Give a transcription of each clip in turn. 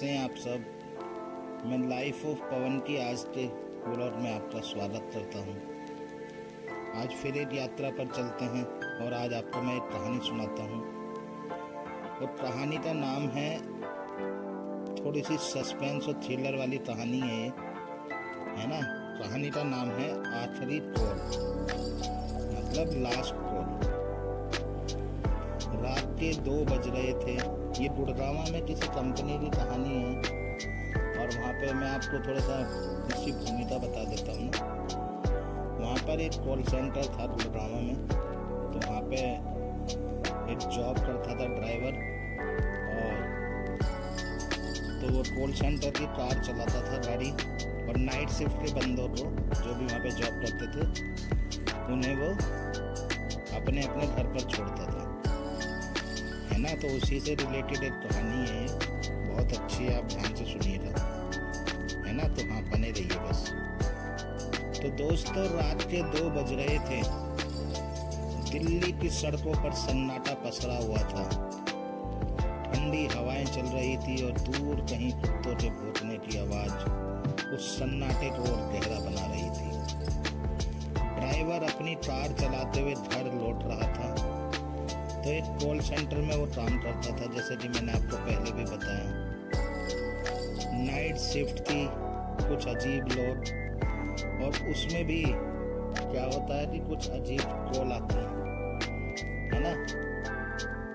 कैसे हैं आप सब। मैं लाइफ ऑफ पवन की आज के ब्लॉग में आपका स्वागत करता हूं। आज फिर एक यात्रा पर चलते हैं और आज आपको मैं एक कहानी सुनाता हूं। और कहानी का नाम है, थोड़ी सी सस्पेंस और थ्रिलर वाली कहानी है ना। कहानी का नाम है आखिरी कॉल, मतलब लास्ट कॉल। रात के 2 बज रहे थे। ये गुड़गांव में किसी कंपनी की कहानी है और वहाँ पे मैं आपको थोड़ा सा इसकी भूमिका बता देता हूँ ना। वहाँ पर एक कॉल सेंटर था गुड़गांव में, तो वहाँ पे एक जॉब करता था ड्राइवर, और तो वो कॉल सेंटर की कार चलाता था गाड़ी, और नाइट शिफ्ट के बंदों को जो भी वहाँ पे जॉब करते थे उन्हें वो अपने अपने घर पर छोड़ता था, है ना। तो उसी से रिलेटेड एक कहानी है, बहुत अच्छी है, आप ध्यान से सुनिएगा, है ना। तो हाँ, बने रहिए बस। तो दोस्तों, रात के 2 बज रहे थे। दिल्ली की सड़कों पर सन्नाटा पसरा हुआ था। ठंडी हवाएं चल रही थी और दूर कहीं कुत्तों के भौंकने की आवाज उस सन्नाटे को और गहरा बना रही थी। ड्राइवर अपनी कार चलाते हुए घर लौट रहा था। तो एक कॉल सेंटर में वो काम करता था, जैसे कि मैंने आपको पहले भी बताया। नाइट शिफ्ट थी, कुछ अजीब लोग, और उसमें भी क्या होता है कि कुछ अजीब कॉल आती है ना।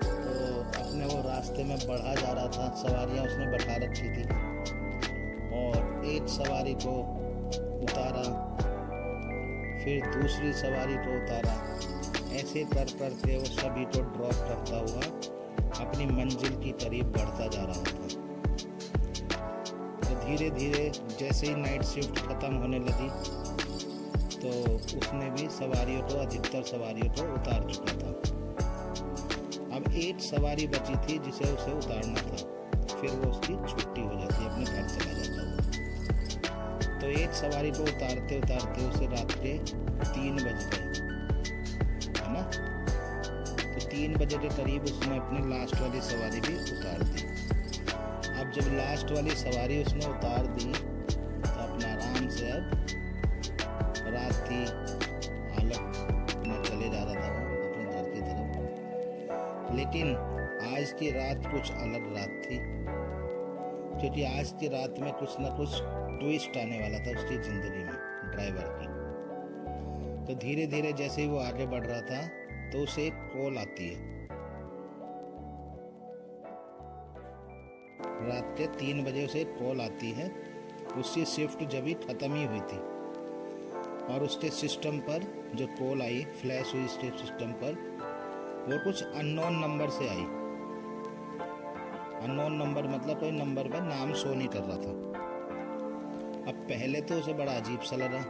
तो अपने वो रास्ते में बढ़ा जा रहा था, सवारियां उसने बैठा रखी थी, और एक सवारी को उतारा, फिर दूसरी सवारी को उतारा। ऐसे कर करके वो सभी को ड्रॉप करता हुआ अपनी मंजिल की करीब बढ़ता जा रहा था। तो धीरे धीरे जैसे ही नाइट शिफ्ट खत्म होने लगी, तो उसने भी सवारियों को, अधिकतर सवारियों को उतार चुका था। अब एक सवारी बची थी जिसे उसे उतारना था, फिर वो उसकी छुट्टी हो जाती, अपने घर चला जाता वो। तो एक सवारी को उतारते उतारते उसे रात के 3 बज गए, है ना। तो 3 बजे के करीब उसने अपनी लास्ट वाली सवारी भी उतार दी। अब जब लास्ट वाली सवारी उसने उतार दी, तो अपना आराम से, अब रात थी, हालत में चले जा रहा था वो अपने घर की तरफ। लेकिन आज की रात कुछ अलग रात थी, क्योंकि आज की रात में कुछ ना कुछ ट्विस्ट आने वाला था उसकी ज़िंदगी में, ड्राइवर की। तो धीरे धीरे जैसे ही वो आगे बढ़ रहा था, तो उसे एक कॉल आती है। रात के 3 बजे उसे एक कॉल आती है। उसकी शिफ्ट जब ही ख़त्म ही हुई थी, और उसके सिस्टम पर जो कॉल आई, फ्लैश हुई उसके सिस्टम पर, वो कुछ अननोन नंबर से आई। अननोन नंबर मतलब कोई नंबर पे नाम शो नहीं कर रहा था। अब पहले तो उसे बड़ा अजीब सा लगा,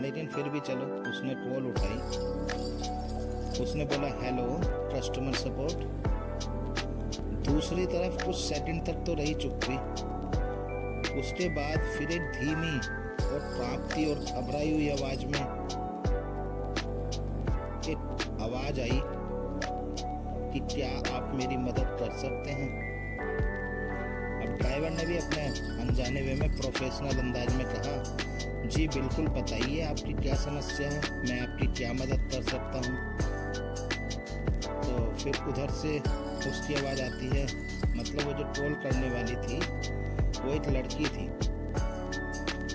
लेकिन फिर भी चलो, उसने कॉल उठाई। उसने बोला, हेलो कस्टमर सपोर्ट। दूसरी तरफ कुछ सेकंड तक तो रही चुप थी। उसके बाद फिर एक धीमी और कांपती और घबराई हुई आवाज में एक आवाज आई कि क्या आप मेरी मदद कर सकते हैं। अब ड्राइवर ने भी अपने अनजाने वे में प्रोफेशनल अंदाज में कहा, जी बिल्कुल, बताइए आपकी क्या समस्या है, मैं आपकी क्या मदद कर सकता हूँ। तो फिर उधर से उसकी आवाज़ आती है, मतलब वो जो कॉल करने वाली थी वो एक लड़की थी।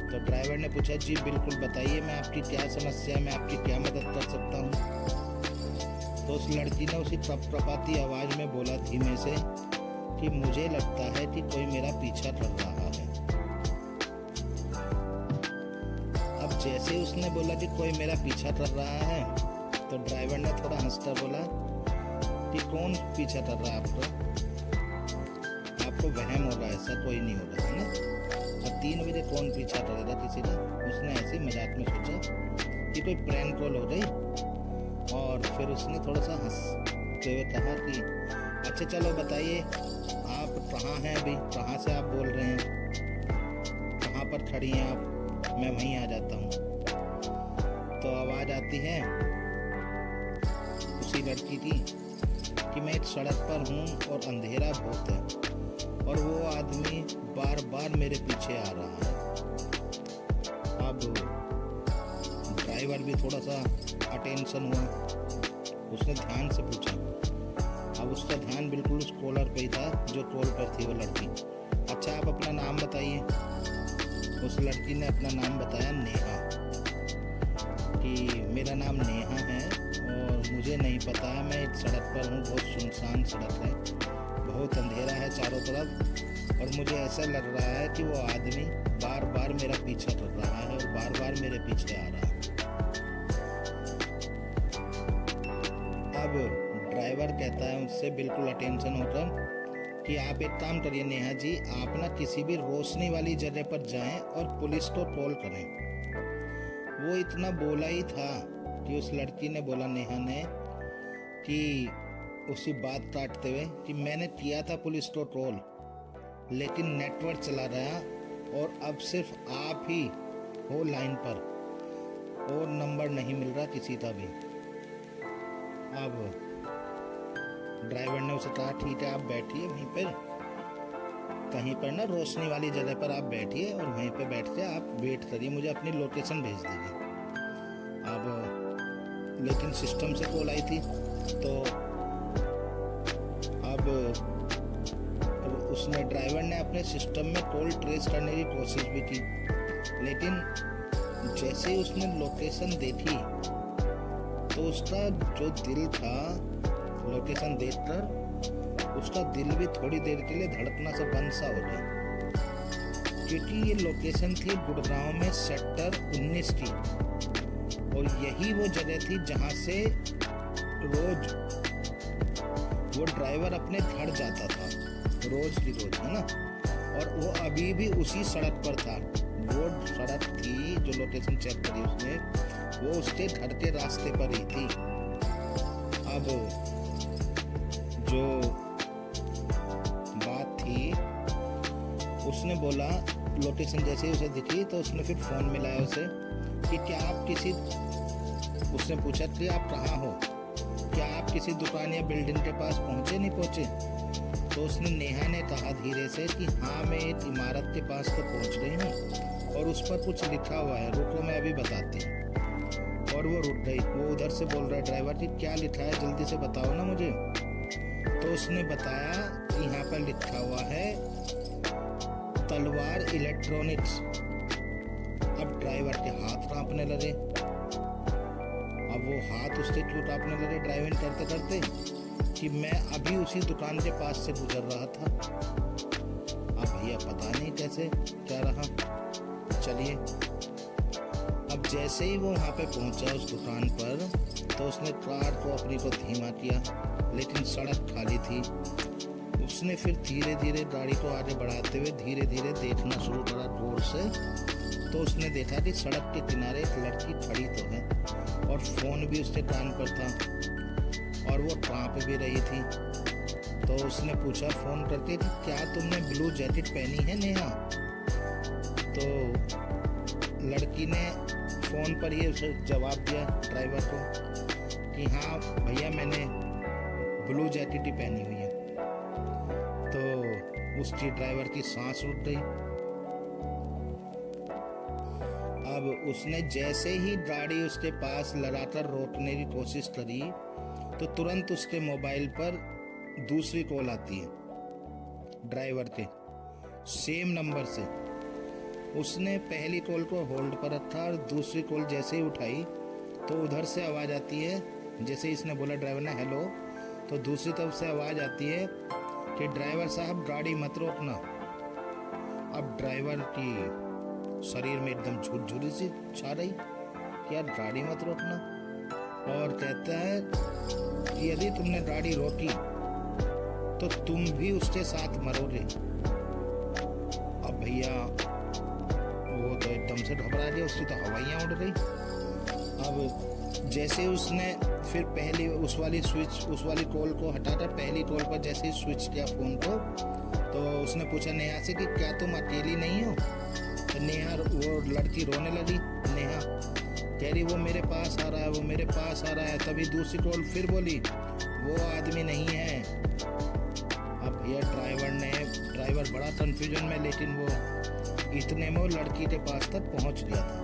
तो ड्राइवर ने पूछा, जी बिल्कुल बताइए, मैं आपकी क्या समस्या है, मैं आपकी क्या मदद कर सकता हूँ। तो उस लड़की ने उसी कपकपाती आवाज़ में बोला धीमे से कि मुझे लगता है कि कोई मेरा पीछा कर रहा है। अब जैसे उसने बोला कि कोई मेरा पीछा कर रहा है, तो ड्राइवर ने थोड़ा हंसकर बोला कि कौन पीछा कर रहा है आपको, आपको वहम हो रहा है, ऐसा कोई नहीं हो रहा है ना। अब 3 बजे कौन पीछा करेगा किसी का। उसने ऐसे मजाक में सोचा कि कोई प्रैंक कॉल हो गई, और फिर उसने थोड़ा सा हंसते हुए कहा कि अच्छा चलो बताइए, आप कहाँ हैं अभी, कहाँ से आप बोल रहे हैं, कहाँ पर खड़ी हैं आप, मैं वहीं आ जाता हूँ। तो आवाज़ आती है उसी लड़की की कि मैं एक सड़क पर हूँ और अंधेरा बहुत है, और वो आदमी बार मेरे पीछे आ रहा है। अब ड्राइवर भी थोड़ा सा अटेंशन हुआ, उसने ध्यान से पूछा। अब उसका ध्यान बिल्कुल उस कॉलर पे ही था जो कॉल पर थी वो लड़की। अच्छा आप अपना नाम बताइए। उस लड़की ने अपना नाम बताया, नेहा, कि मेरा नाम नेहा है और मुझे नहीं पता है, मैं एक सड़क पर हूँ, बहुत सुनसान सड़क है, बहुत अंधेरा है चारों तरफ और मुझे ऐसा लग रहा है कि वो आदमी बार बार मेरा पीछा कर रहा है और बार बार मेरे पीछे आ रहा है। अब ड्राइवर कहता है उससे बिल्कुल अटेंशन होकर कि आप एक काम करिए नेहा जी, आप ना किसी भी रोशनी वाली जगह पर जाएं और पुलिस को कॉल करें। वो इतना बोला ही था कि उस लड़की ने बोला, नेहा ने, कि उसी बात काटते हुए कि मैंने किया था पुलिस को कॉल, लेकिन नेटवर्क चला गया और अब सिर्फ आप ही हो लाइन पर और नंबर नहीं मिल रहा किसी का भी। अब ड्राइवर ने उसे कहा, ठीक है आप बैठिए वहीं पर, कहीं पर ना रोशनी वाली जगह पर आप बैठिए और वहीं पे बैठ के आप वेट करिए, मुझे अपनी लोकेशन भेज दीजिए। अब लेकिन सिस्टम से कॉल आई थी तो अब उसने ड्राइवर ने अपने सिस्टम में कॉल ट्रेस करने की कोशिश भी की, लेकिन जैसे ही उसने लोकेशन देखी तो उसका जो दिल था लोकेशन देखकर उसका दिल भी थोड़ी देर के लिए धड़कना सा बंद सा हो गया, क्योंकि ये लोकेशन थी गुड़गांव में सेक्टर 19 की और यही वो जगह थी जहां से रोज वो ड्राइवर अपने घर जाता था, रोज की रोज, है ना। और वो अभी भी उसी सड़क पर था। वो सड़क थी जो लोकेशन चेक करी उसने, वो उसके घर के रास्ते पर ही थी। अब जो बात थी, उसने बोला, लोकेशन जैसे ही उसे दिखी तो उसने फिर फ़ोन मिलाया उसे कि क्या आप किसी, उसने पूछा कि आप कहाँ हो, क्या आप किसी दुकान या बिल्डिंग के पास पहुँचे नहीं पहुँचे। तो उसने, नेहा ने कहा धीरे से कि हाँ मैं एक इमारत के पास तो पहुँच गई हूँ और उस पर कुछ लिखा हुआ है, रुको मैं अभी बताती हूँ। और वो रुक गई। वो उधर से बोल रहा है ड्राइवर कि क्या लिखा है, जल्दी से बताओ ना मुझे। तो उसने बताया कि यहाँ पर लिखा हुआ है तलवार इलेक्ट्रॉनिक्स। अब ड्राइवर के हाथ कांपने लगे। अब वो हाथ उसके क्यों कांपने लगे ड्राइविंग करते करते, कि मैं अभी उसी दुकान के पास से गुजर रहा था। अब भैया पता नहीं कैसे क्या रहा, चलिए। अब जैसे ही वो वहाँ पे पहुँचा उस दुकान पर तो उसने कार को अपनी को धीमा किया, लेकिन सड़क खाली थी। उसने फिर धीरे धीरे गाड़ी को आगे बढ़ाते हुए धीरे धीरे देखना शुरू करा गौर से। तो उसने देखा कि सड़क के किनारे एक लड़की खड़ी तो है और फ़ोन भी उसके कान पर था और वो कांप भी रही थी। तो उसने पूछा फ़ोन करके कि क्या तुमने ब्लू जैकेट पहनी है नेहा। तो लड़की ने फ़ोन पर ही उसे जवाब दिया ड्राइवर को कि हाँ भैया मैंने ब्लू जैकेट ही पहनी हुई है। तो उसकी ड्राइवर की सांस रुक गई। अब उसने जैसे ही गाड़ी उसके पास लगाकर रोकने की कोशिश करी तो तुरंत उसके मोबाइल पर दूसरी कॉल आती है ड्राइवर के सेम नंबर से। उसने पहली कॉल को होल्ड पर रखा और दूसरी कॉल जैसे ही उठाई तो उधर से आवाज़ आती है, जैसे इसने बोला ड्राइवर ने हेलो, तो दूसरी तरफ से आवाज़ आती है कि ड्राइवर साहब गाड़ी मत रोकना। अब ड्राइवर की शरीर में एकदम झुरझुरी सी छा रही कि यार गाड़ी मत रोकना, और कहता है कि यदि तुमने गाड़ी रोकी तो तुम भी उसके साथ मरोगे। अब भैया वो तो एकदम से घबरा गया, उसकी तो हवाइयाँ उड़ गई। अब जैसे उसने फिर पहली उस वाली कॉल को हटाकर पहली कॉल पर जैसे ही स्विच किया फ़ोन को, तो उसने पूछा नेहा से कि क्या तुम अकेली नहीं हो। तो नेहा, वो लड़की रोने लगी। नेहा कह रही वो मेरे पास आ रहा है, वो मेरे पास आ रहा है। तभी दूसरी कॉल फिर बोली वो आदमी नहीं है। अब भैया ड्राइवर ड्राइवर बड़ा कंफ्यूजन में, लेकिन वो इतने में वो लड़की के पास तक पहुंच गया था,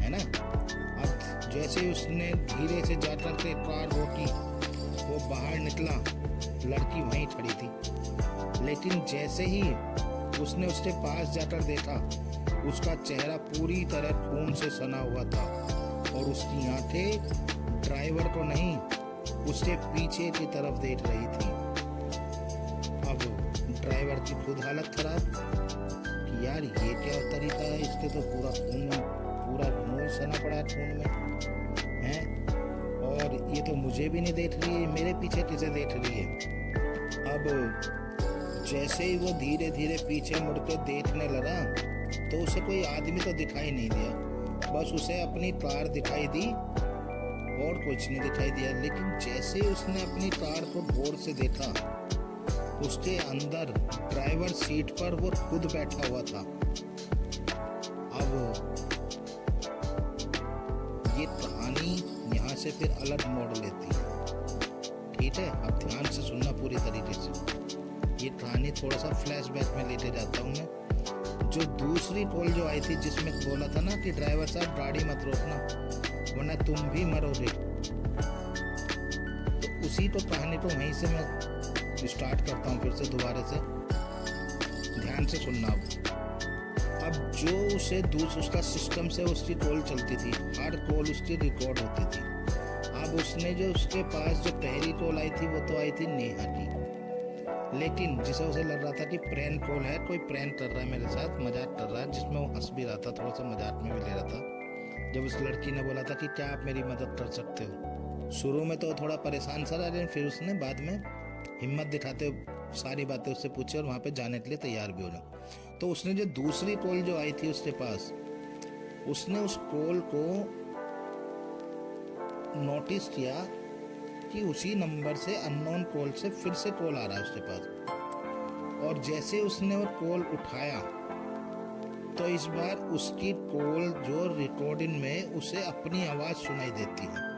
है ना। अब जैसे ही उसने धीरे से जाकर के कार रोकी, वो बाहर निकला, लड़की वहीं खड़ी थी। लेकिन जैसे ही उसने उसके पास जाकर देखा, उसका चेहरा पूरी तरह खून से सना हुआ था और उसकी आंखें ड्राइवर को नहीं, उसके पीछे की तरफ देख रही थी। अब ड्राइवर की खुद हालत खराब कि यार ये क्या तरीका है, इसके तो पूरा मुंह सना पड़ा खून में है, और ये तो मुझे भी नहीं देख रही है, मेरे पीछे किसे देख रही है। अब जैसे ही वो धीरे धीरे पीछे मुड़ के देखने लगा, तो उसे कोई आदमी तो दिखाई नहीं दिया, बस उसे अपनी कार दिखाई दी और कुछ नहीं दिखाई दिया। लेकिन जैसे ही उसने अपनी कार को गौर से देखा, उसके अंदर ड्राइवर सीट पर वो खुद बैठा हुआ था। अब ये कहानी यहाँ से फिर अलग मोड़ लेती है, ठीक है। अब ध्यान से सुनना पूरी तरीके से। ये कहानी थोड़ा सा फ्लैशबैक में लेते जाता हूँ मैं। जो दूसरी कॉल जो आई थी, जिसमें बोला था ना कि ड्राइवर साहब गाड़ी मत रोकना वरना तुम भी मरोगे, तो उसी को कहानी को वहीं से मैं स्टार्ट करता हूँ फिर से दोबारा से। ध्यान से सुनना। अब जो उसे उसका सिस्टम से उसकी कॉल चलती थी, हर कॉल उसकी रिकॉर्ड होती थी। अब उसने जो उसके पास जो पहली कॉल आई थी, वो तो आई थी नेहा की, लेकिन जिसे उसे लग रहा था कि प्रैंक कॉल है, कोई प्रैंक कर रहा है मेरे साथ, मजाक कर रहा है, जिसमें वो हंस भी रहा था, थोड़ा सा मजाक में भी ले रहा था। जब उस लड़की ने बोला था कि क्या आप मेरी मदद कर सकते हो, शुरू में तो थोड़ा परेशान सा रहा, लेकिन फिर उसने बाद में हिम्मत दिखाते हुए सारी बातें उससे पूछी और वहाँ पे जाने के लिए तैयार भी हो गया। तो उसने जो दूसरी कॉल जो आई थी उसके पास, उसने उस कॉल को नोटिस किया कि उसी नंबर से अननोन कॉल से फिर से कॉल आ रहा है उसके पास, और जैसे उसने वो कॉल उठाया तो इस बार उसकी कॉल जो रिकॉर्डिंग में उसे अपनी आवाज़ सुनाई देती है।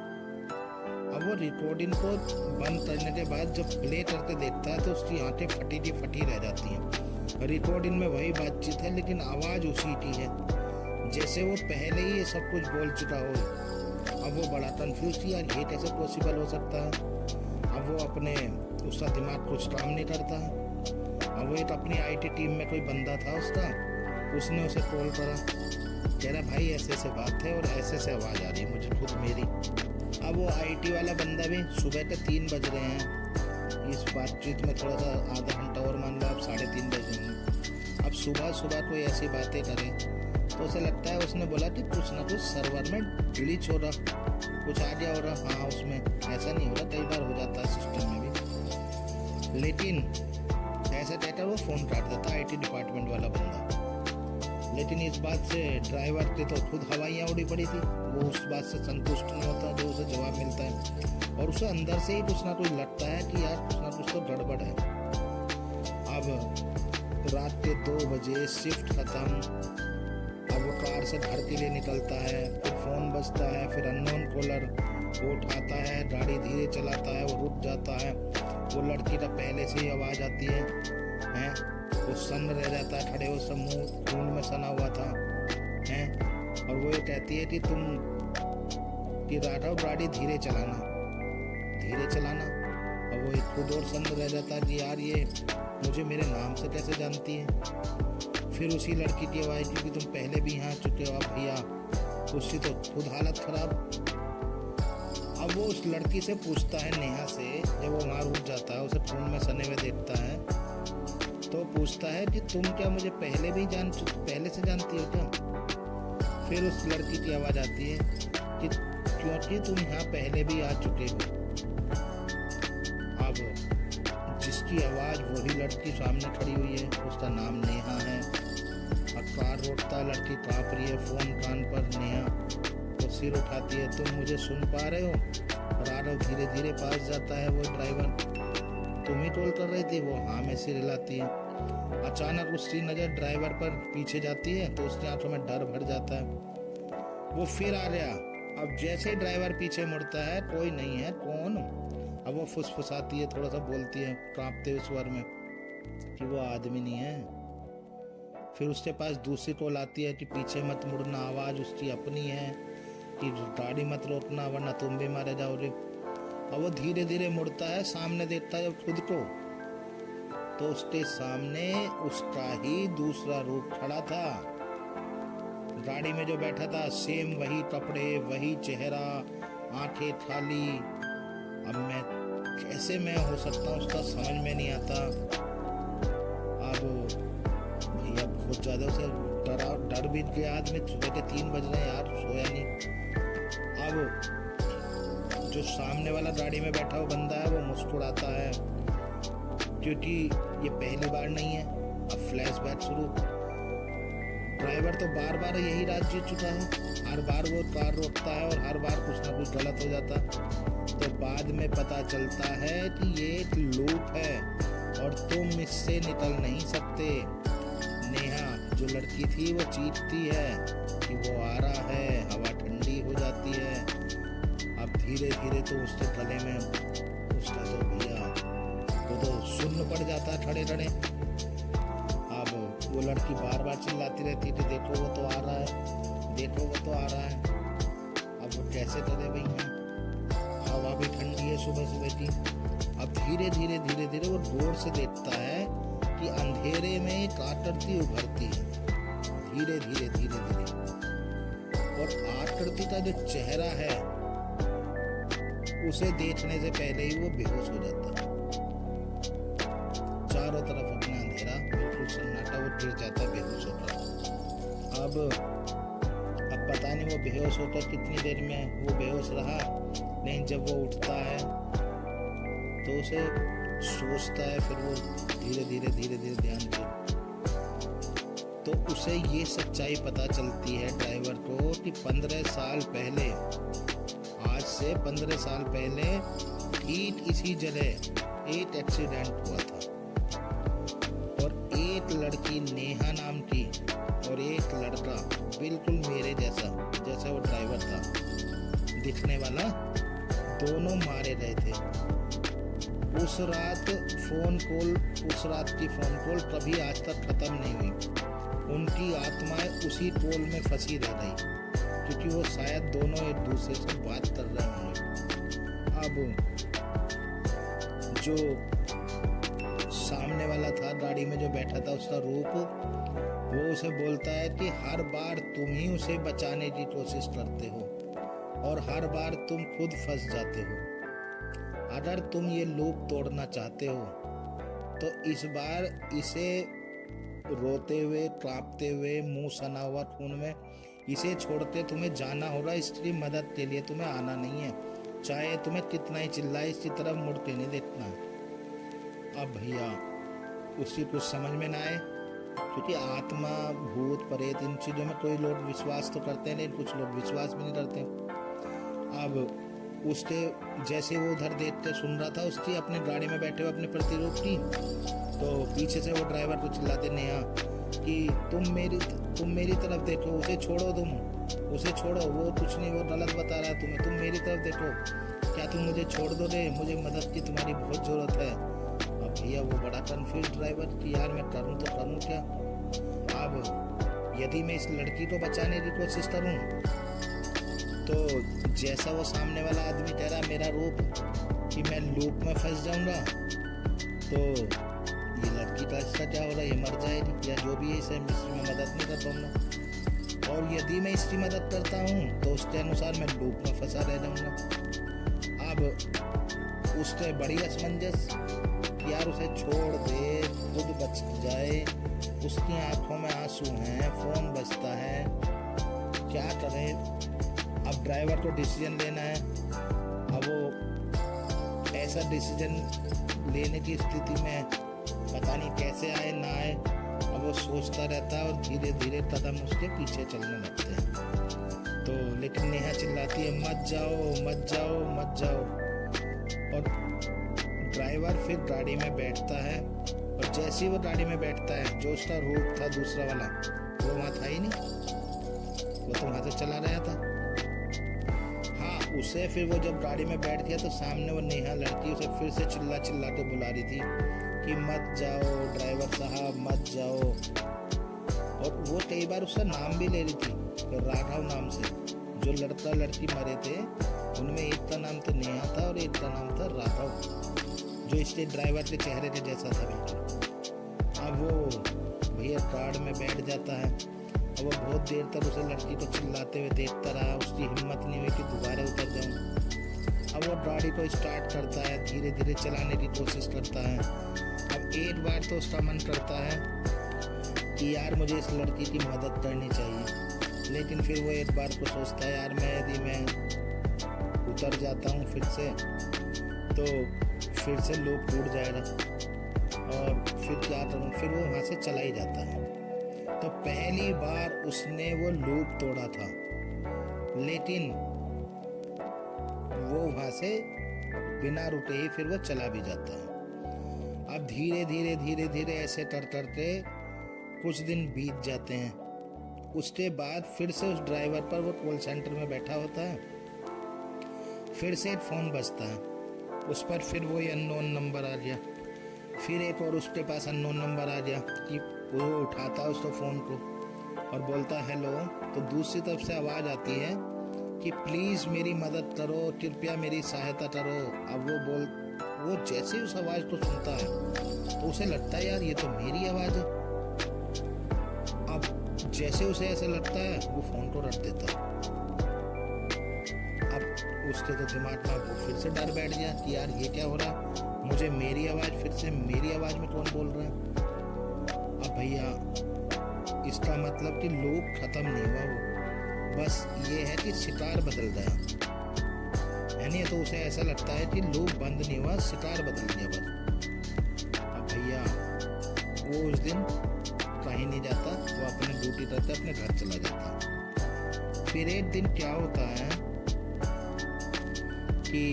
अब वो रिकॉर्डिंग को बंद करने के बाद जब प्ले करके देखता है तो उसकी आंखें फटी की फटी रह जाती हैं। रिकॉर्डिंग में वही बातचीत है, लेकिन आवाज़ उसी की है, जैसे वो पहले ही ये सब कुछ बोल चुका हो। अब वो बड़ा कंफ्यूज थी, यार ये कैसे पॉसिबल हो सकता है। अब वो उसका दिमाग कुछ काम नहीं करता है। अब वो एक अपनी आईटी टीम में कोई बंदा था उसने उसे कॉल करा, कह रहा भाई ऐसे ऐसे बात है और ऐसे ऐसे आवाज़ आ रही है मुझे खुद मेरी। अब वो आईटी वाला बंदा भी, सुबह के 3 बज रहे हैं, इस बातचीत में थोड़ा सा आधा घंटा और मान लो आप 3:30 बज रहे हैं। अब सुबह सुबह कोई ऐसी बातें करे तो उसे लगता है, उसने बोला कि कुछ ना कुछ सर्वर में ग्लिच हो रहा, कुछ आ गया हो रहा। हाँ, उसमें ऐसा नहीं हो रहा, कई बार हो जाता है सिस्टम में भी, लेकिन ऐसा कहकर वो फ़ोन काट देता आईटी डिपार्टमेंट वाला बंदा। लेकिन इस बात से ड्राइवर की तो खुद हवाइयाँ उड़ी पड़ी थी, वो उस बात से संतुष्ट नहीं होता जो उसे जवाब मिलता है, और उसे अंदर से ही कुछ ना कुछ लगता है कि यार कुछ ना कुछ तो गड़बड़ है। अब रात के 2 बजे शिफ्ट ख़त्म, अब वो कार से घर के लिए निकलता है, फिर फ़ोन बजता है, फिर अननोन कॉलर वो उठाता है, गाड़ी धीरे चलाता है, वो रुक जाता है, वो लड़की का पहले से ही आवाज़ आती है, वो सन्न रह जाता है खड़े, वो सब मुँह खून में सना हुआ था, और वो ये कहती है कि राघव गाड़ी धीरे चलाना। और वो एक खुद और सन्न रह जाता है कि यार ये मुझे मेरे नाम से कैसे जानती है। फिर उसी लड़की की आवाज़, क्योंकि तुम पहले भी यहाँ चुके हो आप भैया, उसकी तो खुद हालत खराब। अब वो उस लड़की से पूछता है, नेहा से, जब वो वहाँ रुक जाता है, उसे खून में सने हुए देखता है, तो पूछता है कि तुम क्या मुझे पहले से जानती हो क्या। फिर उस लड़की की आवाज़ आती है कि क्योंकि तुम यहाँ पहले भी आ चुके हो। अब जिसकी आवाज़ वही लड़की सामने खड़ी हुई है, उसका नाम नेहा है। अब कार रोकता है, लड़की काँप रही है, फ़ोन कान पर, नेहा वो सिर उठाती है, तुम मुझे सुन पा रहे हो। राघव धीरे धीरे पास जाता है, वो ड्राइवर तुम ही कॉल कर रही थी, वो हाँ में सिर हिलाती है। अचानक उसकी नज़र ड्राइवर पर पीछे जाती है तो उसकी आंखों में डर भर जाता है, वो फिर आ गया। अब जैसे ही ड्राइवर पीछे मुड़ता है, कोई नहीं है, कौन। अब वो फुसफुसाती है, थोड़ा सा बोलती है कांपते हुए स्वर में, कि वो आदमी नहीं है। फिर उसके पास दूसरी कॉल आती है कि पीछे मत मुड़ना, आवाज़ उसकी अपनी है कि गाड़ी मत रोकना वरना तुम भी मारे जाओगे। और वो धीरे धीरे मुड़ता है, सामने देखता है खुद को, तो उसके सामने उसका ही दूसरा रूप खड़ा था। गाड़ी में जो बैठा था सेम वही कपड़े, वही चेहरा, आंखें खाली। अब कैसे मैं हो सकता हूँ उसका समझ में नहीं आता। अब भैया बहुत ज़्यादा उसे डर भी गया आदमी। सुबह के 3 बज रहे हैं यार, सोया नहीं। अब जो सामने वाला गाड़ी में बैठा हुआ बंदा है वो मुस्कुराता है, क्योंकि ये पहली बार नहीं है। अब फ्लैशबैक शुरू। ड्राइवर तो बार बार यही रात जीत चुका है, हर बार वो कार रोकता है और हर बार कुछ ना कुछ गलत हो जाता। तो बाद में पता चलता है कि ये एक लूप है और तुम इससे निकल नहीं सकते। नेहा जो लड़की थी वो चीखती है कि वो आ रहा है, हवा ठंडी हो जाती है। अब धीरे धीरे तो उसके गले में उसका तो भैया वो तो सुन्न पड़ जाता खड़े खड़े। अब वो लड़की बार बार चिल्लाती रहती थी, देखो वो तो आ रहा है, देखो वो तो आ रहा है। अब वो कैसे करे भैया, हवा भी ठंडी है सुबह सुबह की। अब धीरे धीरे धीरे धीरे वो गौर से देखता है कि अंधेरे में एक आकृति उभरती है, धीरे धीरे धीरे धीरे। और आकृति का जो चेहरा है उसे देखने से पहले ही वो बेहोश हो जाता है। चारों तरफ अपना अंधेरा, बिल्कुल सन्नाटा, वो गिर जाता बेहोश होकर। अब पता नहीं वो बेहोश होकर कितनी देर में वो बेहोश रहा, लेकिन जब वो उठता है तो उसे सोचता है, फिर वो धीरे धीरे धीरे धीरे ध्यान से, तो उसे ये सच्चाई पता चलती है ड्राइवर को कि 15 साल पहले, आज से 15 साल पहले ठीक इसी जगह एक एक्सीडेंट हुआ था और एक लड़की नेहा नाम की और एक लड़का बिल्कुल मेरे जैसा, जैसा वो ड्राइवर था दिखने वाला, दोनों मारे गए थे। उस रात की फोन कॉल कभी आज तक खत्म नहीं हुई। उनकी आत्माएं उसी कॉल में फंसी रह गई, क्योंकि वो शायद दोनों एक दूसरे से बात कर रहे होंगे। अब जो सामने वाला था गाड़ी में जो बैठा था, उसका रूप, वो उसे बोलता है कि हर बार तुम ही उसे बचाने की कोशिश करते हो और हर बार तुम खुद फंस जाते हो। अगर तुम ये लूप तोड़ना चाहते हो तो इस बार इसे रोते हुए, कांपते हुए, मुंह सना हुआ खून में इसे छोड़ते तुम्हें जाना होगा। इसकी मदद के लिए तुम्हें आना नहीं है, चाहे तुम्हें कितना ही चिल्लाए, इसकी तरफ मुड़ के नहीं देखना। अब भैया उसी कुछ समझ में ना आए, क्योंकि आत्मा, भूत, प्रेत, इन चीज़ों में कोई लोग विश्वास तो करते हैं, लेकिन कुछ लोग विश्वास भी नहीं करते। अब उसके जैसे वो उधर देखते सुन रहा था उसकी, अपने गाड़ी में बैठे हुए अपने प्रतिरूप की, तो पीछे से वो ड्राइवर को चिल्लाते नेहा कि तुम मेरी तरफ देखो, उसे छोड़ो, उसे छोड़ो, वो कुछ नहीं, वो गलत बता रहा है तुम्हें, तुम मेरी तरफ देखो, क्या तुम मुझे छोड़ दोगे? मुझे मदद की तुम्हारी बहुत ज़रूरत है। अब भैया वो बड़ा कन्फ्यूज ड्राइवर कि यार मैं करूँ तो करूँ क्या। अब यदि मैं इस लड़की को बचाने की कोशिश करूँ तो जैसा वो सामने वाला आदमी कह रहा मेरा रूप कि मैं लूप में फंस जाऊंगा, तो ये लड़की का इसका क्या होगा, ये मर जाएगी या जो भी है, इसे मैं मदद नहीं कर पाऊंगा। और यदि मैं इसकी मदद करता हूँ तो उसके अनुसार मैं लूप में फंसा रह जाऊंगा। अब उससे बड़ी असमंजस, यार उसे छोड़ दे, खुद बच जाए, उसकी आंखों में आंसू हैं, फोन बजता है, क्या करें। अब ड्राइवर को डिसीजन लेना है। अब वो ऐसा डिसीजन लेने की स्थिति में पता नहीं कैसे आए ना आए। अब वो सोचता रहता है और धीरे धीरे कदम उसके पीछे चलने लगते हैं। तो लेकिन नेहा चिल्लाती है मत जाओ मत जाओ मत जाओ। और ड्राइवर फिर गाड़ी में बैठता है और जैसे ही वो गाड़ी में बैठता है, जो उसका रूप था दूसरा वाला वो वहाँ था ही नहीं, वो तो वहाँ से चला रहा था। उसे फिर वो जब गाड़ी में बैठ गया तो सामने वो नेहा लड़की उसे फिर से चिल्ला चिल्ला के बुला रही थी कि मत जाओ ड्राइवर साहब मत जाओ। और वो कई बार उसका नाम भी ले रही थी, राघव नाम से। जो लड़का लड़की मरे थे उनमें एक का नाम तो नेहा था और एक का नाम था राघव, जो इसके ड्राइवर के चेहरे के जैसा था बिल्कुल। अब वो भैया कार में बैठ जाता है। अब वो बहुत देर तक उसे लड़की को चिल्लाते हुए देखता रहा, उसकी हिम्मत नहीं हुई कि दोबारा उतर जाऊँ। अब वो गाड़ी को स्टार्ट करता है, धीरे धीरे चलाने की कोशिश करता है। अब एक बार तो उसका मन करता है कि यार मुझे इस लड़की की मदद करनी चाहिए, लेकिन फिर वो एक बार को सोचता है यार यदि मैं उतर जाता हूँ फिर से तो फिर से लूप टूट जाएगा और फिर क्या करूँ। फिर वो वहाँ से चला ही जाता है। तो पहली बार उसने वो लूप तोड़ा था, लेकिन वो वहाँ से बिना रुके ही फिर वो चला भी जाता है। अब धीरे धीरे धीरे धीरे ऐसे करते कुछ दिन बीत जाते हैं। उसके बाद फिर से उस ड्राइवर पर, वो कॉल सेंटर में बैठा होता है, फिर से एक फ़ोन बजता है। उस पर फिर वही अननोन नंबर आ गया। फिर एक और उसके पास अननोन नंबर आ गया कि वो उठाता है उसको फ़ोन को और बोलता है हेलो। तो दूसरी तरफ से आवाज़ आती है कि प्लीज़ मेरी मदद करो, कृपया मेरी सहायता करो। अब वो जैसे उस आवाज़ को सुनता है तो उसे लगता है यार ये तो मेरी आवाज़ है। अब जैसे उसे ऐसे लगता है वो फ़ोन को रख देता है। अब उसके तो दिमाग में वो फिर से डर बैठ गया कि यार ये क्या हो रहा, मुझे मेरी आवाज़ फिर से मेरी आवाज़ में कौन बोल रहा है। अब भैया इसका मतलब कि लूप ख़त्म नहीं हुआ, वो बस ये है कि शिकार बदल गया, यानी तो उसे ऐसा लगता है कि लूप बंद नहीं हुआ, शिकार बदल गया बस। अब भैया वो उस दिन कहीं नहीं जाता, वो अपनी ड्यूटी करता, अपने घर चला जाता। फिर एक दिन क्या होता है कि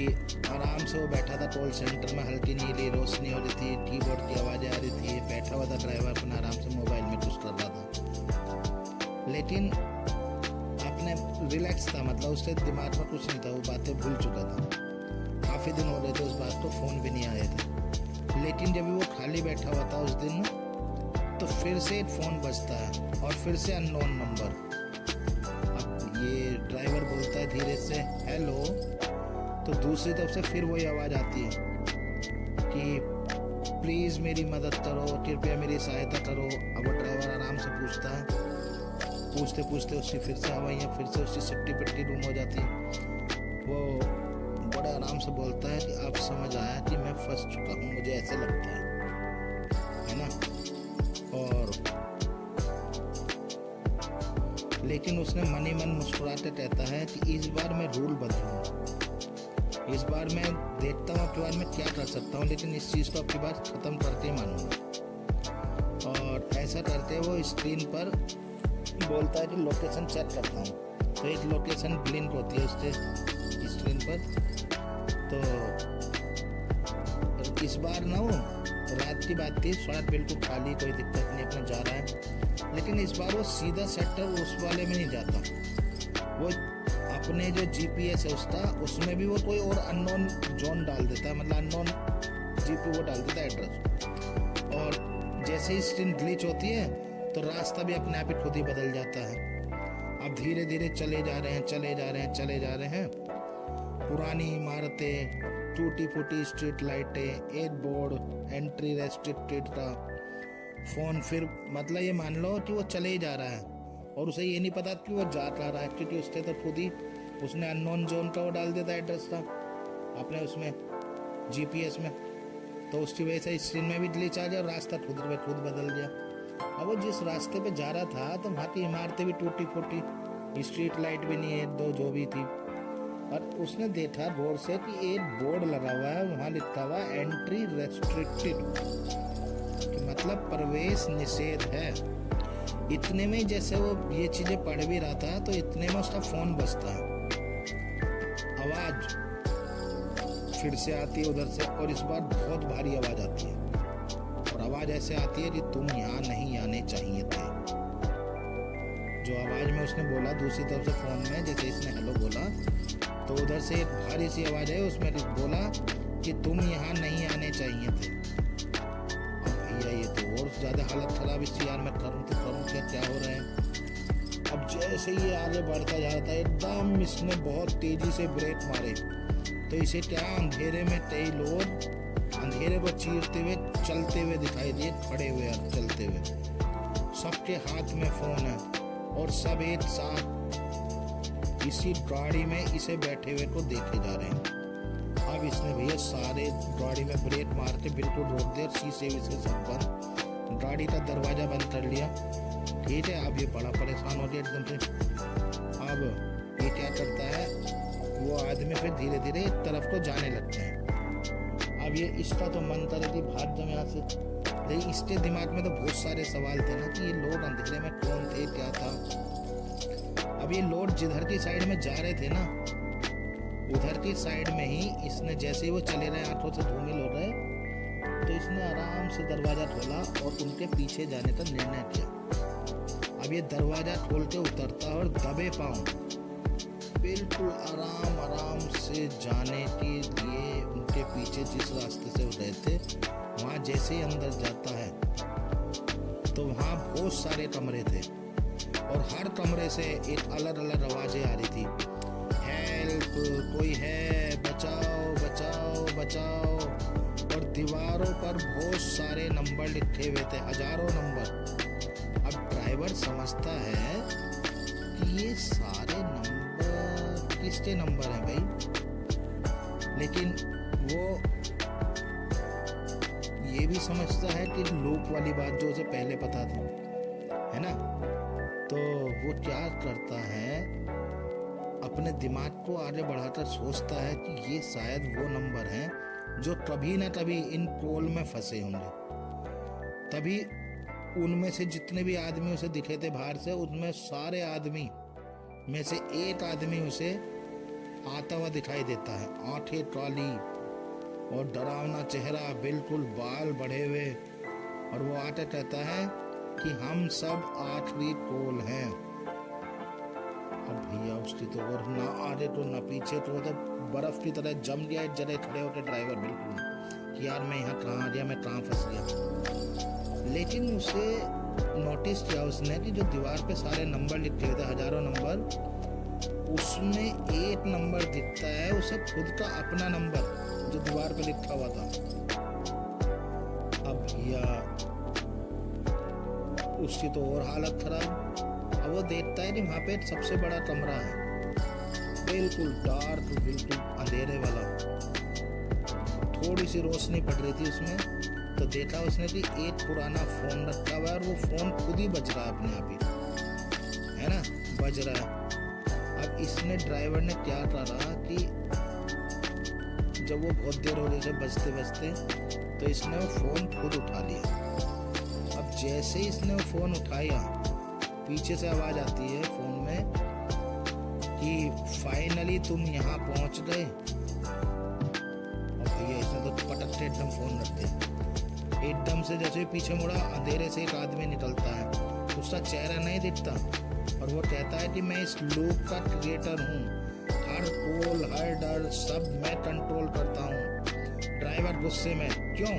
आराम से वो बैठा था कॉल सेंटर में, हल्की नीली रोशनी हो रही थी, कीबोर्ड की आवाज़ आ रही थी, बैठा हुआ था ड्राइवर अपना आराम से मोबाइल में कुछ कर रहा था, लेकिन अपने रिलैक्स था, मतलब उसके दिमाग में कुछ नहीं था, वो बातें भूल चुका था। काफ़ी दिन हो गए थे उस बात को, फ़ोन भी नहीं आए थे। लेकिन जब वो खाली बैठा हुआ था उस दिन, तो फिर से एक फ़ोन बजता है और फिर से अननोन नंबर। अब ये ड्राइवर बोलता है धीरे से हेलो, तो दूसरी तरफ से फिर वही आवाज़ आती है कि प्लीज़ मेरी मदद करो, कृपया मेरी सहायता करो। अब वो ड्राइवर आराम से पूछता है, पूछते पूछते उसकी फिर से हवाइयाँ, फिर से उसकी सिट्टी पिट्टी डूम हो जाती है। वो बड़े आराम से बोलता है कि अब समझ आया कि मैं फंस चुका हूँ, मुझे ऐसे लगता है ना। और लेकिन उसने मन ही मन मुस्कुराते कहता है कि इस बार मैं रूल बदलूंगा, इस बार मैं देखता हूँ आपके बार मैं क्या कर सकता हूँ, लेकिन इस चीज़ को आपकी बात ख़त्म करके ही मानूंगा। और ऐसा करते वो स्क्रीन पर बोलता है कि लोकेशन चेक करता हूँ, तो एक लोकेशन ब्लिंक होती है उसके स्क्रीन पर। तो इस बार ना वो रात की बात थी, सड़क बिल्कुल खाली, कोई दिक्कत नहीं, अपने जा रहा है। लेकिन इस बार वो सीधा सेक्टर उस वाले में नहीं जाता, वो अपने जो जीपीएस है उसमें भी वो कोई और अननोन जोन डाल देता है, मतलब अननोन जीपी वो डाल देता है एड्रेस। और जैसे ही स्क्रीन ग्लिच होती है तो रास्ता भी अपने आप ही खुद ही बदल जाता है। अब धीरे धीरे चले जा रहे हैं। पुरानी इमारतें, टूटी फूटी स्ट्रीट लाइटें, एक बोर्ड एंट्री रेस्ट्रिक्टेड का, फ़ोन फिर मतलब ये मान लो कि वो चले ही जा रहा है और उसे ये नहीं पता कि वो जा रहा है, क्योंकि उसके तो खुद ही उसने अननोन जोन का वो डाल देता एड्रेस था अपने उसमें जीपीएस में, तो उसकी वजह से स्क्रीन में भी ग्लिच आ गया और रास्ता खुद बदल गया। अब वो जिस रास्ते पे जा रहा था तो वहाँ की इमारतें भी टूटी फूटी, स्ट्रीट लाइट भी नहीं है, दो जो भी थी। और उसने देखा गौर से कि एक बोर्ड लगा हुआ है, वहाँ लिखा हुआ एंट्री रेस्ट्रिक्टेड, मतलब प्रवेश निषेध है। इतने में जैसे वो ये चीज़ें पढ़ भी रहा था तो इतने में उसका फ़ोन बजता है, आवाज़ फिर से आती है उधर से, और इस बार बहुत भारी आवाज़ आती है, और आवाज़ ऐसे आती है कि तुम यहाँ नहीं आने चाहिए थे। जो आवाज़ में उसने बोला दूसरी तरफ से फ़ोन में, जैसे इसने हेलो बोला, तो उधर से एक भारी सी आवाज़ है, उसमें बोला कि तुम यहाँ नहीं आने चाहिए थे। भैया ये तो और ज़्यादा हालत ख़राब इसकी यार, मैं करूँ तो करूँ क्या हो रहा है। अब जैसे ये आगे बढ़ता जाता है एकदम इसने बहुत तेज़ी से ब्रेक मारे, तो इसे क्या अंधेरे में कई लोग अंधेरे को चीरते हुए चलते हुए दिखाई दिए, खड़े हुए और चलते हुए। सबके हाथ में फ़ोन है और सब एक साथ इसी गाड़ी में इसे बैठे हुए को देखे जा रहे हैं। अब इसने भैया सारे गाड़ी में ब्रेक मार के बिल्कुल रोक दिया, शीशे विशे सब बंद, गाड़ी का दरवाज़ा बंद कर लिया। ठीक है, अब ये बड़ा परेशान हो गया एकदम से। अब ये क्या करता है, वो आदमी फिर धीरे धीरे एक तरफ को जाने लगता है। अब ये इसका तो मन कर रही थी भाग जाओ यहाँ से, लेकिन इसके दिमाग में तो बहुत सारे सवाल थे ना कि ये लोग अंधेरे में कौन थे, क्या था। अब ये लोग जिधर की साइड में जा रहे थे ना, उधर की साइड में ही इसने जैसे ही वो चले रहे आंखों से धूमिल हो रहे, तो इसने आराम से दरवाज़ा खोला और उनके पीछे जाने का निर्णय किया। अब ये दरवाज़ा खोल के उतरता और दबे पाँव बिल्कुल आराम से जाने के लिए उनके पीछे जिस रास्ते से उतरे थे वहाँ जैसे ही अंदर जाता है तो वहाँ बहुत सारे कमरे थे और हर कमरे से एक अलग अलग आवाज़ें आ रही थी, हेल्प, कोई है, बचाओ बचाओ बचाओ। और दीवारों पर बहुत सारे नंबर लिखे हुए थे, हजारों नंबर। अब ड्राइवर समझता है कि ये सारे नंबर किसके नंबर हैं भाई, लेकिन वो ये भी समझता है कि लूप वाली बात जो उसे पहले पता था, है ना। तो वो क्या करता है, अपने दिमाग को आगे बढ़ाकर सोचता है कि ये शायद वो नंबर हैं जो कभी ना कभी इन पोल में फंसे होंगे। तभी उनमें से जितने भी आदमी उसे दिखे थे बाहर से, उनमें सारे आदमी में से एक आदमी उसे आता हुआ दिखाई देता है, आंखें काली और डरावना चेहरा, बिल्कुल बाल बढ़े हुए, और वो आके कहता है कि हम सब आखिरी पोल हैं। अब भैया उसकी तो और ना आगे तो ना पीछे, तो मतलब बर्फ की तरह जम गया एक जगह खड़े होकर ड्राइवर, बिल्कुल कि यार मैं यहाँ कहाँ आ गया, मैं कहाँ फंस गया। लेकिन उसे नोटिस किया उसने कि जो दीवार पे सारे नंबर लिखे हुए थे, हजारों नंबर, उसमें एक नंबर दिखता है उसे खुद का अपना नंबर जो दीवार पे लिखा हुआ था। अब भैया उसकी तो और हालत खराब। अब वो देखता है कि वहाँ पे एक सबसे बड़ा कमरा है, बिल्कुल डार्क, बिल्कुल अंधेरे वाला, थोड़ी सी रोशनी पड़ रही थी उसमें। तो देखा उसने कि एक पुराना फोन रखा हुआ है और वो फोन खुद ही बज रहा है अपने आप ही, है ना, बज रहा है। अब इसने ड्राइवर ने क्या करा कि जब वो बहुत देर हो गई बजते बजते, तो इसने वो फोन खुद उठा लिया। अब जैसे ही इसने वो फोन उठाया, पीछे से आवाज आती है फोन में कि फाइनली तुम यहाँ पहुंच गए। और भैया इसने तो पटक के एकदम फोन रख दिया। एकदम से जैसे पीछे मुड़ा, अंधेरे से एक आदमी निकलता है, उसका चेहरा नहीं दिखता और वो कहता है कि मैं इस लूप का क्रिएटर हूँ, हर पोल हर डर सब मैं कंट्रोल करता हूँ। ड्राइवर गुस्से में, क्यों?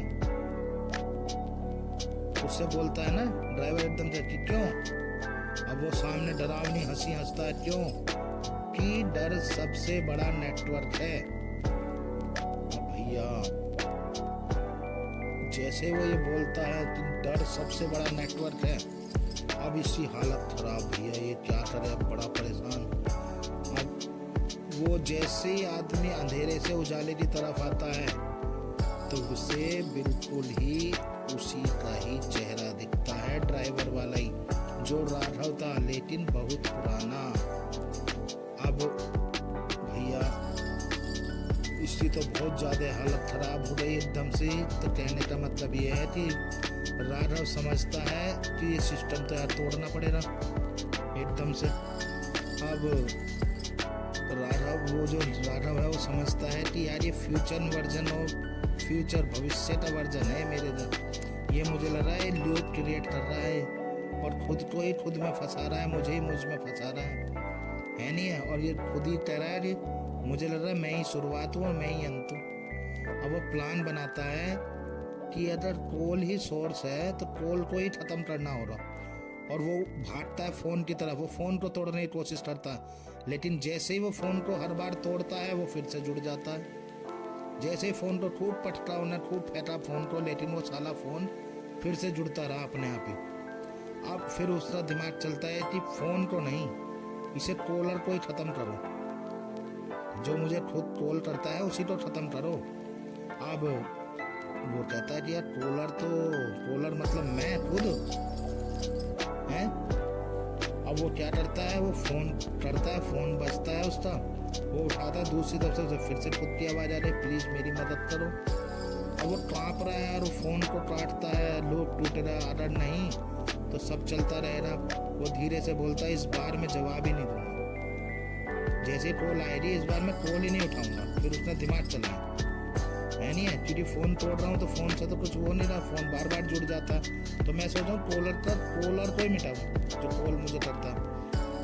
उससे बोलता है ना ड्राइवर एकदम से कि क्यों? अब वो सामने डरावनी हंसी हंसता है, क्यों? कि डर सबसे बड़ा नेटवर्क है। अब भैया जैसे वो ये बोलता है कि डर सबसे बड़ा नेटवर्क है, अब इसकी हालत खराब। भैया ये क्या करे, अब बड़ा परेशान। अब वो जैसे ही आदमी अंधेरे से उजाले की तरफ आता है तो उसे बिल्कुल ही उसी का ही चेहरा दिखता है, ड्राइवर वाला ही, जो राघव था लेकिन बहुत पुराना। अब भैया इसकी तो बहुत ज़्यादा हालत खराब हो गई एकदम से। तो कहने का मतलब ये है कि राघव समझता है कि ये सिस्टम तो यार तोड़ना पड़ेगा एकदम से। अब राघव, वो जो राघव है वो समझता है कि यार ये फ्यूचर वर्जन और फ्यूचर भविष्य का वर्जन है मेरे इधर, ये मुझे लग रहा है लूप क्रिएट कर रहा है और खुद को ही खुद में फंसा रहा है, मुझे ही मुझ में फंसा रहा है नहीं है। और ये खुद ही कह रहा है कि मुझे लग रहा है मैं ही शुरुआत हूँ और मैं ही अंत हूँ। अब वो प्लान बनाता है कि अगर कॉल ही सोर्स है तो कॉल को ही ख़त्म करना होगा। और वो भागता है फ़ोन की तरफ, वो फ़ोन को तोड़ने की कोशिश करता है, लेकिन जैसे ही वो फ़ोन को हर बार तोड़ता है वो फिर से जुड़ जाता है। जैसे ही फ़ोन को खूब पटका उन्हें, खूब फेंका फ़ोन को, लेकिन वो साला फ़ोन फिर से जुड़ता रहा अपने आप ही। अब फिर उसका दिमाग चलता है कि फ़ोन को नहीं, इसे कॉलर को ही ख़त्म करो, जो मुझे खुद कॉल करता है उसी को ख़त्म करो। अब वो कहता है कि यार कॉलर मतलब मैं खुद हैं। अब वो क्या करता है, वो फ़ोन करता है, फ़ोन बजता है उसका, वो उठाता है, दूसरी तरफ से फिर से खुद की आवाज़ आ रही है, प्लीज़ मेरी मदद करो। अब वो काँप रहा है और वो फ़ोन को काटता है, लोग टूटेगा, अगर नहीं तो सब चलता रहेगा। वो धीरे से बोलता है, इस बार मैं जवाब ही नहीं दूंगा, जैसे कॉल आएगी इस बार मैं कॉल ही नहीं उठाऊंगा। फिर उसका दिमाग चला है नहीं है, क्योंकि फ़ोन तोड़ रहा हूँ तो फ़ोन से तो कुछ हो नहीं रहा, फ़ोन बार बार जुड़ जाता है। तो मैं सोचा कॉलर को ही मिटाऊँ जो कॉल मुझे करता है।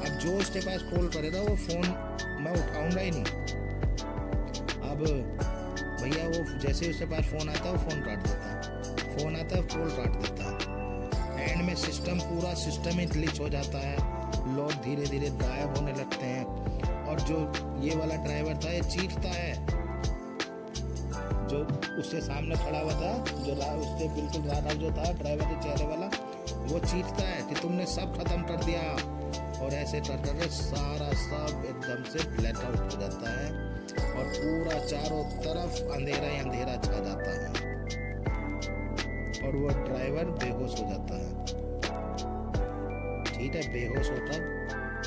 अब जो उसके पास कॉल करेगा वो फ़ोन मैं उठाऊंगा ही नहीं। अब भैया वो जैसे ही उसके पास फ़ोन आता है वो फ़ोन काट देता है, फ़ोन आता है कॉल काट देता है। एंड में पूरा सिस्टम ही ग्लिच हो जाता है, लोग धीरे धीरे गायब होने लगते हैं। और जो ये वाला ड्राइवर था ये चीखता है, जो उसके सामने खड़ा हुआ था, जो उसके बिल्कुल राधा जो था ड्राइवर के चेहरे वाला, वो चीखता है कि तुमने सब खत्म कर दिया। और ऐसे कर सारा सब एकदम से ब्लैक आउट हो जाता है और पूरा चारों तरफ अंधेरा ही अंधेरा छा जाता है और वो ड्राइवर बेहोश हो जाता है। ठीक है, बेहोश होकर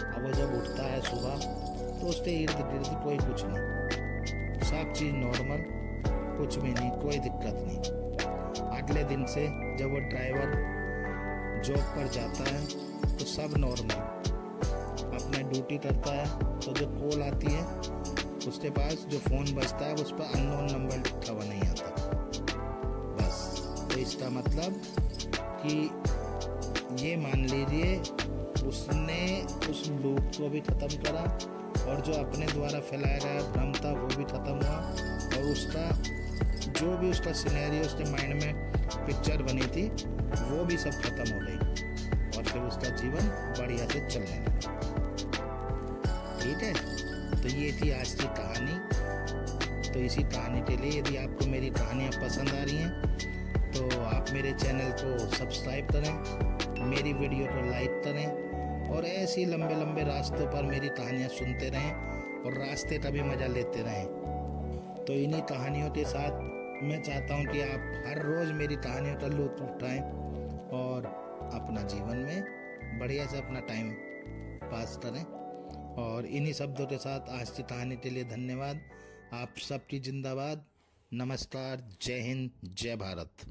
अब वो जब उठता है सुबह तो उसके इर्द गिर्द कोई कुछ नहीं, सब चीज़ नॉर्मल, कुछ भी नहीं, कोई दिक्कत नहीं। अगले दिन से जब वो ड्राइवर जॉब पर जाता है तो सब नॉर्मल, अपना ड्यूटी करता है। तो जो कॉल आती है उसके पास जो फ़ोन बजता है उस पर अननोन नंबर लिखा हुआ नहीं आता बस। तो इसका मतलब कि ये मान लीजिए उसने उस लूप को भी ख़त्म करा और जो अपने द्वारा फैलाया गया भ्रम था वो भी ख़त्म हुआ, और उसका जो भी उसका सिनेरियो उसके माइंड में पिक्चर बनी थी वो भी सब खत्म हो गई और फिर उसका जीवन बढ़िया से चलने लगा। ठीक है, तो ये थी आज की कहानी। तो इसी कहानी के लिए यदि आपको मेरी कहानियाँ पसंद आ रही हैं तो आप मेरे चैनल को सब्सक्राइब करें, मेरी वीडियो को लाइक करें और ऐसी लंबे लंबे रास्तों पर मेरी कहानियाँ सुनते रहें और रास्ते का भी मज़ा लेते रहें। तो इन्हीं कहानियों के साथ मैं चाहता हूँ कि आप हर रोज़ मेरी कहानियों का लुत्फ़ उठाएं और अपना जीवन में बढ़िया से अपना टाइम पास करें। और इन्हीं शब्दों के साथ आज की कहानी के लिए धन्यवाद। आप सबकी जिंदाबाद। नमस्कार, जय हिंद, जय भारत।